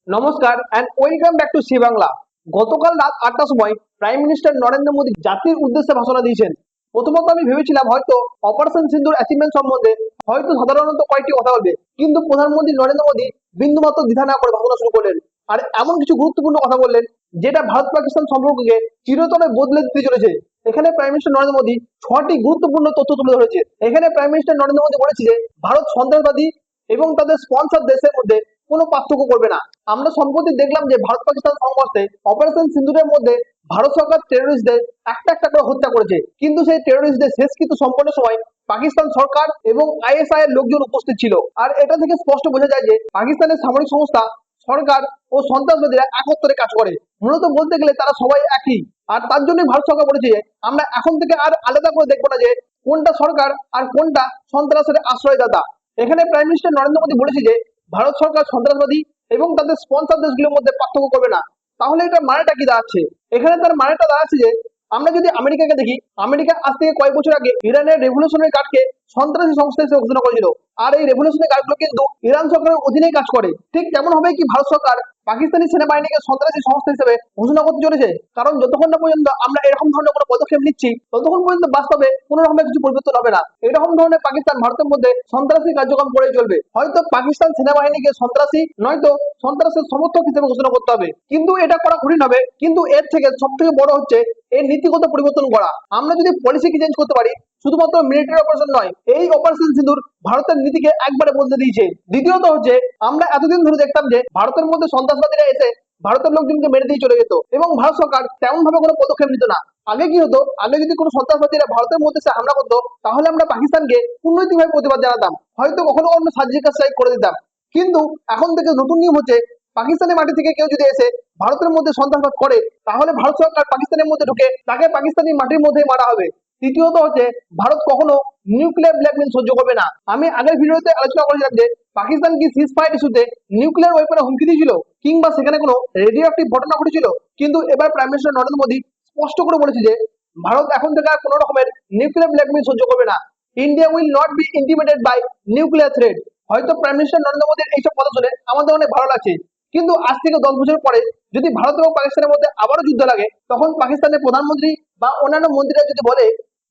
নমস্কার and welcome back to Zee Bangla. গতকাল রাত 8টার সময় প্রাইম মিনিস্টার নরেন্দ্র মোদী জাতির উদ্দেশ্যে ভাষণ দিয়েছেন। প্রথমত আমি ভেবেছিলাম হয়তো অপারেশন সিন্দুর অ্যাচিভমেন্ট সম্বন্ধে হয়তো সাধারণত কয়েকটি কথা বলবে, কিন্তু প্রধানমন্ত্রী নরেন্দ্র মোদী বিন্দুমাত্র দ্বিধা না করে ভাষণ শুরু করলেন। আর এমন কিছু গুরুত্বপূর্ণ কথা বললেন যেটা ভারত পাকিস্তান সম্পর্ককে চিরতরে বদলে দিতে চলেছে। এখানে প্রাইম মিনিস্টার নরেন্দ্র মোদী 6টি গুরুত্বপূর্ণ তথ্য তুলে ধরেছে। এখানে প্রাইম মিনিস্টার নরেন্দ্র মোদী বলেছে যে ভারত সন্ত্রাসবাদী এবং তাদের স্পন্সর দেশের মধ্যে কোনো পার্থক্য করবে না। আমরা সম্প্রতি দেখলাম যে ভারত পাকিস্তান সংঘর্ষে অপারেশন সিন্দুরের মধ্যে ভারত সরকার টেরোরিস্টদের একটা একটা করে হত্যা করেছে, কিন্তু সেই টেরোরিস্টদের শেষকৃত্য সম্পন্নের সময় পাকিস্তান সরকার এবং আইএসআই এর লোকজন উপস্থিত ছিল। আর এটা থেকে স্পষ্ট বোঝা যায় যে পাকিস্তানের সামরিক সংস্থা, সরকার ও সন্ত্রাসবাদীরা একত্রে কাজ করে। মূলত বলতে গেলে তারা সবাই একই। আর তার জন্য ভারত সরকার বলেছে যে আমরা এখন থেকে আর আলাদা করে দেখবো না যে কোনটা সরকার আর কোনটা সন্ত্রাসের আশ্রয়দাতা। এখানে প্রাইম মিনিস্টার নরেন্দ্র মোদী বলেছে যে ভারত সরকার সন্ত্রাসবাদী এবং তাদের স্পন্সর দেশগুলোর মধ্যে পার্থক্য করবে না। তাহলে এটা মানেটা কি দাঁড়াচ্ছে? এখানে তার মানেটা দাঁড়াচ্ছে যে আমরা যদি আমেরিকাকে দেখি, আমেরিকা আজ থেকে কয়েক বছর আগে ইরানের রেভলিউশনারি গার্ডকে সন্ত্রাসী সংস্থা হিসেবে ঘোষণা করেছিল। আর এই রেভলিউশনারি গার্ডগুলো কিন্তু ইরান সরকারের অধীনেই কাজ করে। ঠিক তেমন হবে কি ভারত সরকার পাকিস্তানি সেনাবাহিনীকে সন্ত্রাসী সংস্থা হিসেবে ঘোষণা করতে চলেছে। কারণ যতক্ষণ না পর্যন্ত আমরা এরকম ধরনের কোনো পদক্ষেপ নিচ্ছি, ততক্ষণ পর্যন্ত বাস্তবে কোনো রকমের কিছু পরিবর্তন হবে না। এরকম ধরনের পাকিস্তান ভারতের মধ্যে সন্ত্রাসী কার্যক্রম করেই চলবে। হয়তো পাকিস্তান সেনাবাহিনীকে সন্ত্রাসী নয়তো সন্ত্রাসের সমর্থক হিসেবে ঘোষণা করতে হবে, কিন্তু এটা করা কঠিন হবে। কিন্তু এর থেকে সব থেকে বড় হচ্ছে এর নীতিগত পরিবর্তন করা। আমরা যদি পলিসিকে চেঞ্জ করতে পারি, শুধুমাত্র মিলিটারি অপারেশন নয়, এই অপারেশন সিঁদুর ভারতের নীতিকে একবারে বদলে দিয়েছে। দ্বিতীয়ত হচ্ছে আমরা এতদিন ধরে দেখতাম যে ভারতের মধ্যে সন্ত্রাসবাদীরা এসে ভারতের লোকজনকে মেরে দিয়ে চলে যেত এবং ভারত সরকার তেমন ভাবে কোনো পদক্ষেপ নিত না। আগে কি হতো, আগে যদি কোনো সন্ত্রাসবাদীরা ভারতের মধ্যে এসে হামলা করতো, তাহলে আমরা পাকিস্তানকে কূটনৈতিকভাবে প্রতিবাদ জানাতাম, হয়তো কখনো কখনো সার্জিক্যাল স্ট্রাইক করে দিতাম। কিন্তু এখন থেকে নতুন নিয়ম হচ্ছে পাকিস্তানের মাটি থেকে কেউ যদি এসে ভারতের মধ্যে সন্ত্রাসবাদ করে, তাহলে ভারত সরকার পাকিস্তানের মধ্যে ঢুকে তাকে পাকিস্তানি মাটির মধ্যে মারা হবে। তৃতীয়ত হচ্ছে ভারত কখনো নিউক্লিয়ার ব্ল্যাকমেল সহ্য করবে না। আমি আগের ভিডিওতে আলোচনা করেছিলাম যে পাকিস্তান কি সিজ ফায়ার ইস্যুতে নিউক্লিয়ার ওয়েপনের হুমকি দিয়েছিল কিংবা সেখানে কোনো রেডিও অ্যাক্টিভ ঘটনা ঘটেছিল, কিন্তু এবার প্রাইম মিনিস্টার নরেন্দ্র মোদী স্পষ্ট করে বলেছে যে ভারত এখন থেকে আর কোনো রকমের নিউক্লিয়ার ব্ল্যাকমেল সহ্য করবে না। India will not be intimidated by nuclear threat. হয়তো প্রাইম মিনিস্টার নরেন্দ্র মোদীর এইসব কথা শুনে আমাদের অনেক ভালো লাগছে, কিন্তু আজ থেকে 10 বছর পরে যদি ভারত এবং পাকিস্তানের মধ্যে আবারও যুদ্ধ লাগে, তখন পাকিস্তানের প্রধানমন্ত্রী বা অন্যান্য মন্ত্রীরা যদি বলে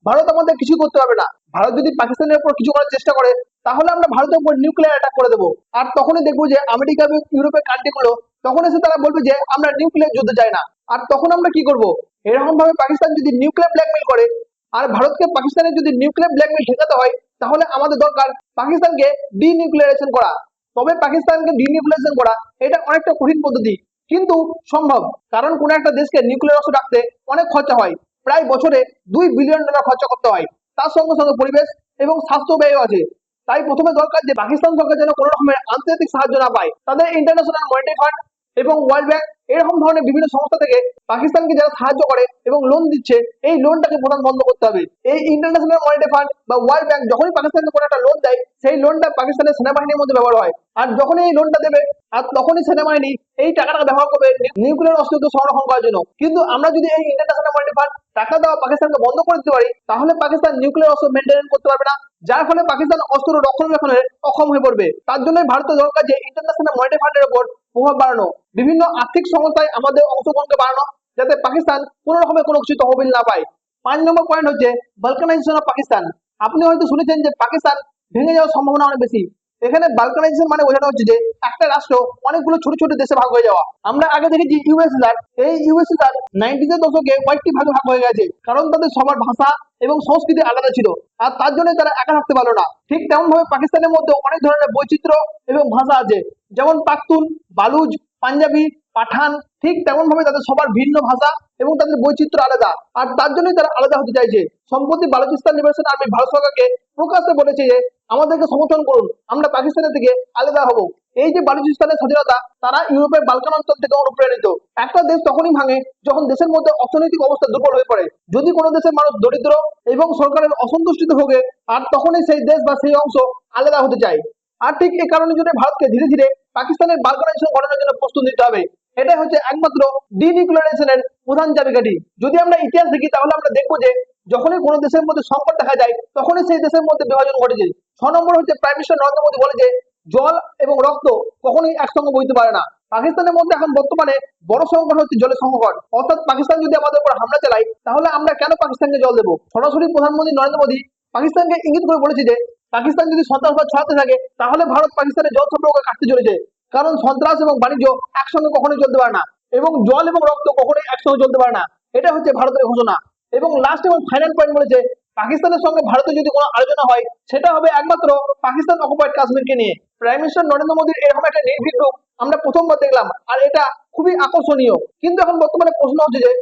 ভারত আমাদের কিছু করতে পারবে না, ভারত যদি পাকিস্তানের উপর কিছু করার চেষ্টা করে, তাহলে আমরা ভারতের উপর নিউক্লিয়ার অ্যাটাক করে দেবো। আর তখনই দেখবো যে আমেরিকা এবং ইউরোপের কান্ট্রিগুলো তখন এসে তারা বলবে যে আমরা নিউক্লিয়ার যুদ্ধ চাই না। আর তখন আমরা কি করব? এরকম ভাবে পাকিস্তান যদি নিউক্লিয়ার ব্ল্যাকমেল করে আর ভারতকে পাকিস্তানের যদি নিউক্লিয়ার ব্ল্যাকমেল ঠেকাতে হয়, তাহলে আমাদের দরকার পাকিস্তানকে ডিনিউক্লিয়ারেশন করা। তবে পাকিস্তানকে ডিনিউক্লিয়ারেশন করা এটা অনেকটা কঠিন পদ্ধতি, কিন্তু সম্ভব। কারণ কোন একটা দেশকে নিউক্লিয়ার অস্ত্র রাখতে অনেক খরচা হয়, প্রায় বছরে $2 বিলিয়ন খরচা করতে হয়। তার সঙ্গে সঙ্গে পরিবেশ এবং স্বাস্থ্য ব্যয়ও আছে। তাই প্রথমে দরকার যে পাকিস্তান সরকার যেন কোনো রকমের আন্তর্জাতিক সাহায্য না পায়। তাদের ইন্টারন্যাশনাল মনিটারি ফান্ড এবং ওয়ার্ল্ড ব্যাংক এরকম ধরনের বিভিন্ন সংস্থা থেকে পাকিস্তানকে যারা সাহায্য করে এবং লোন দিচ্ছে, এই লোনটাকে প্রদান বন্ধ করতে হবে। এই ইন্টারন্যাশনাল মনিটারি ফান্ড বা ওয়ার্ল্ড ব্যাংক যখনই পাকিস্তানকে কোনো একটা লোন দেয়, সেই লোনটা পাকিস্তানের সেনাবাহিনীর মধ্যে ব্যবহার হয়। আর যখনই এই লোনটা দেবে, আর তখনই সেনাবাহিনী এই টাকাটা ব্যবহার করবে নিউক্লিয়ার অস্ত্র সংরক্ষণ করার জন্য। কিন্তু আমরা যদি এই ইন্টারন্যাশনাল মনিটারি ফান্ড টাকা দেওয়া পাকিস্তানকে বন্ধ করে দিতে পারি, তাহলে পাকিস্তান নিউক্লিয়ার অস্ত্র মেনটেন করতে পারবে না, যার ফলে পাকিস্তান অস্ত্র রক্ষণাবেক্ষণে অক্ষম হয়ে পড়বে। তার জন্য ভারতের দরকার যে ইন্টারন্যাশনাল মনিটারি ফান্ডের উপর প্রভাব বাড়ানো, বিভিন্ন আর্থিক সংস্থায় আমাদের অংশগ্রহণকে বাড়ানো, যাতে পাকিস্তান কোনো রকমের কোনো কিছু তহবিল না পায়। 5 নম্বর পয়েন্ট হচ্ছে বালকানাইজেশন অফ পাকিস্তান। আপনি হয়তো শুনেছেন যে পাকিস্তান ভেঙে যাওয়ার সম্ভাবনা অনেক বেশি। এখানে বালকানাইজেশন মানে বোঝানো হচ্ছে যে একটা রাষ্ট্র অনেকগুলো ছোট ছোট দেশে ভাগ হয়ে যাওয়া। আমরা আগে দেখেছি ইউএসএসআর, এই ইউএসএসআর 90s দশকে কয়েকটি ভাগে ভাগ হয়ে গেছে, কারণ তাদের সবার ভাষা এবং সংস্কৃতি আলাদা ছিল, আর তার জন্য তারা একা থাকতে পারলো না। ঠিক তেমন ভাবে পাকিস্তানের মধ্যে অনেক ধরনের বৈচিত্র্য এবং ভাষা আছে, যেমন পাখতুন, বালুচ, পাঞ্জাবি, পাঠান। ঠিক তেমন ভাবে তাদের সবার ভিন্ন ভাষা এবং তাদের বৈচিত্র্য আলাদা, আর তার জন্যই তারা আলাদা হতে চাইছে। সম্প্রতি বালুচিস্তান লিবারেশন আর্মি ভারত সরকারকে প্রকাশ্যে বলেছে যে আমাদেরকে সমর্থন করুন, আমরা পাকিস্তানের থেকে আলাদা হব। এই যে বালুচিস্তানের স্বাধীনতা, তারা ইউরোপের বালকান অঞ্চল থেকে অনুপ্রাণিত। একটা দেশ তখনই ভাঙে যখন দেশের মধ্যে অর্থনৈতিক অবস্থা দুর্বল হয়ে পড়ে, যদি কোনো দেশের মানুষ দরিদ্র এবং সরকারের অসন্তুষ্টিতে ভোগে, আর তখনই সেই দেশ বা সেই অংশ আলাদা হতে চায়। আর ঠিক এই কারণের জন্য ভারতকে ধীরে ধীরে পাকিস্তানের বালকানাইজেশন ঘটানোর জন্য প্রস্তুত নিতে হবে। এটাই হচ্ছে একমাত্র ডিনিউক্লিয়ারেশনের প্রধান চাবিকাঠি। যদি আমরা ইতিহাস দেখি, তাহলে আমরা দেখবো যে যখনই কোনো দেশের মধ্যে সংকট দেখা যায়, তখনই সেই দেশের মধ্যে বিভাজন ঘটেছে। 6 নম্বর হচ্ছে প্রাইম মিনিস্টার নরেন্দ্র মোদী বলে যে জল এবং রক্ত কখনোই একসঙ্গে বইতে পারে না। পাকিস্তানের মধ্যে এখন বর্তমানে বড় সংকট হচ্ছে জলের সংকট। অর্থাৎ পাকিস্তান যদি আমাদের উপর হামলা চালায় তাহলে আমরা কেন পাকিস্তানকে জল দেবো? সরাসরি প্রধানমন্ত্রী নরেন্দ্র মোদী পাকিস্তানকে ইঙ্গিত করে বলেছে যে পাকিস্তান যদি সন্ত্রাসবাদ ছড়াতে থাকে তাহলে ভারত পাকিস্তানের জল সম্পর্ক কাটতে চলেছে। কারণ সন্ত্রাস এবং বাণিজ্য একসঙ্গে কখনোই চলতে পারে না, এবং জল এবং রক্ত কখনোই একসঙ্গে চলতে পারে না। এটা হচ্ছে ভারতের ঘোষণা। এবং লাস্ট এবং ফাইনাল পয়েন্ট বলেছে পাকিস্তানের সঙ্গে ভারতের যদি কোনো আলোচনা হয় সেটা হবে একমাত্র পাকিস্তান অকুপাইড কাশ্মীরকে নিয়ে। প্রাইম মিনিস্টার নরেন্দ্র মোদীর এরকম একটা নির্ভীক রূপ আমরা প্রথমবার দেখলাম, আর এটা খুবই আকর্ষণীয়। কিন্তু এখন বর্তমানে প্রশ্ন হচ্ছে যে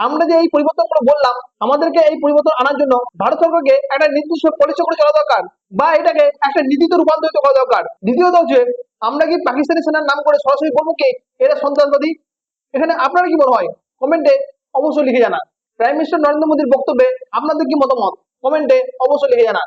আমরা যে এই পরিবর্তনগুলো বললাম, আমাদেরকে এই পরিবর্তন আনার জন্য ভারত সরকারকে একটা নির্দিষ্ট পলিসি করে চলা দরকার, বা এটাকে একটা নীতিতে রূপান্তরিত করা দরকার। দ্বিতীয়ত হচ্ছে আমরা কি পাকিস্তানি সেনার নাম করে সরাসরি বলবো কি এরা সন্ত্রাসবাদী? এখানে আপনারা কি মনে হয় কমেন্টে অবশ্যই লিখে জানান। প্রাইম মিনিস্টার নরেন্দ্র মোদীর বক্তব্যে আপনাদের কি মতামত কমেন্টে অবশ্যই লিখে জানান।